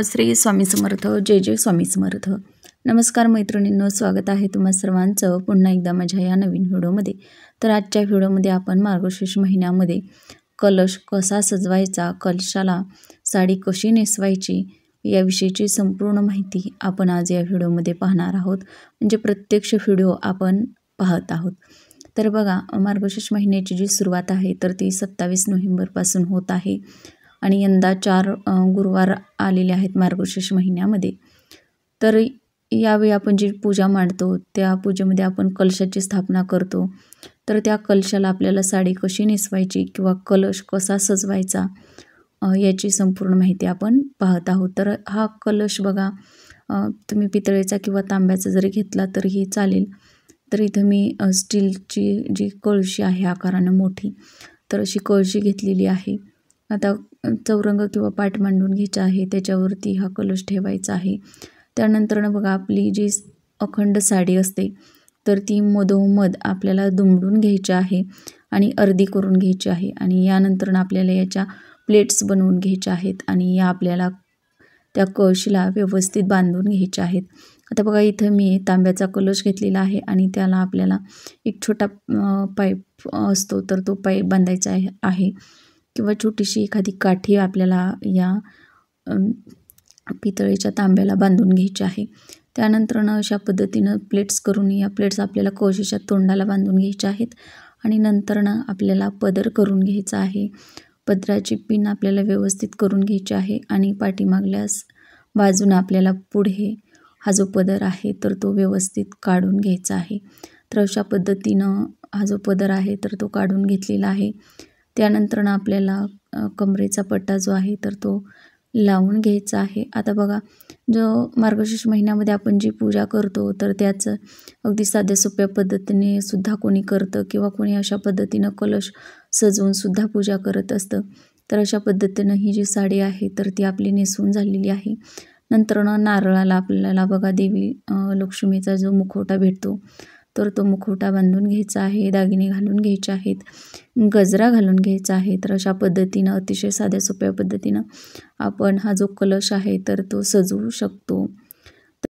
श्री स्वामी समर्थ. जय जय स्वामी समर्थ. नमस्कार मैत्रिणींनो, स्वागत आहे तुम्हा सर्वांचं पुन्हा एकदा माझ्या या नवीन व्हिडिओमध्ये. तर आजच्या व्हिडिओमध्ये आपण मार्गशीर्ष महिन्यामध्ये कलश कसा सजवायचा, कलशाला साडी कशी नेसवायची याविषयीची संपूर्ण माहिती आपण आज या व्हिडिओमध्ये पाहणार आहोत. म्हणजे प्रत्यक्ष व्हिडिओ आपण पाहत आहोत. तर बघा, मार्गशीर्ष महिन्याची जी सुरुवात आहे तर ती 27 नोव्हेंबरपासून होत आहे आणि यंदा 4 गुरुवार आलेले आहेत मार्गशीर्ष महिन्यामध्ये. तर यावेळी आपण जी पूजा मांडतो त्या पूजेमध्ये आपण कलशाची स्थापना करतो. तर त्या कलशाला आपल्याला साडी कशी नेसवायची किंवा कलश कसा सजवायचा याची संपूर्ण माहिती आपण पाहत आहोत. तर हा कलश बघा, तुम्ही पितळेचा किंवा तांब्याचा जरी घेतला तरीही चालेल. तर इथं मी स्टीलची जी कळशी आहे आकारानं मोठी, तर अशी कळशी घेतलेली आहे. आता चौरंग किंवा पाट मांडून घ्यायचा आहे, त्याच्यावरती हा कलश ठेवायचा आहे. त्यानंतर बघा, आपली जी अखंड साडी असते तर ती मधोमध आपल्याला दुमडून घ्यायची आहे आणि अर्धी करून घ्यायची आहे. आणि यानंतर आपल्याला याच्या प्लेट्स बनवून घ्यायच्या आहेत आणि या आपल्याला त्या कळशीला व्यवस्थित बांधून घ्यायच्या आहेत. आता बघा, इथं मी तांब्याचा कलश घेतलेला आहे आणि त्याला आपल्याला एक छोटा पाईप असतो तर तो पाईप बांधायचा आहे किंवा छोटीशी एखादी काठी आपल्याला या पितळेच्या तांब्याला बांधून घ्यायची आहे. त्यानंतर अशा पद्धतीनं प्लेट्स करून या प्लेट्स आपल्याला कळशीच्या तोंडाला बांधून घ्यायच्या आहेत आणि नंतर आपल्याला पदर करून घ्यायचा आहे. पदराची पिन आपल्याला व्यवस्थित करून घ्यायची आहे आणि पाठीमागल्यास बाजूनं आपल्याला पुढे हा जो पदर आहे तर तो व्यवस्थित काढून घ्यायचा आहे. तर अशा पद्धतीनं हा जो पदर आहे तर तो काढून घेतलेला आहे. त्यानंतर आपल्याला कमरेचा पट्टा जो आहे तर तो लावून घ्यायचा आहे. आता बघा, जो मार्गशीर्ष महिन्यामध्ये आपण जी पूजा करतो तर त्याचं अगदी साध्या सोप्या पद्धतीने सुद्धा कोणी करतं किंवा कोणी अशा पद्धतीनं कलश सजवून सुद्धा पूजा करत असतं. तर अशा पद्धतीनं ही जी साडी आहे तर ती आपली नेसवून झालेली आहे. नंतर नारळाला आपल्याला बघा देवी लक्ष्मीचा जो मुखवटा भेटतो तर तो मुखवटा बांधून घ्यायचा आहे, दागिने घालून घ्यायचे आहेत, गजरा घालून घ्यायचा आहे. तर अशा पद्धतीनं अतिशय साध्या सोप्या पद्धतीनं आपण हा जो कलश आहे तर तो सजवू शकतो.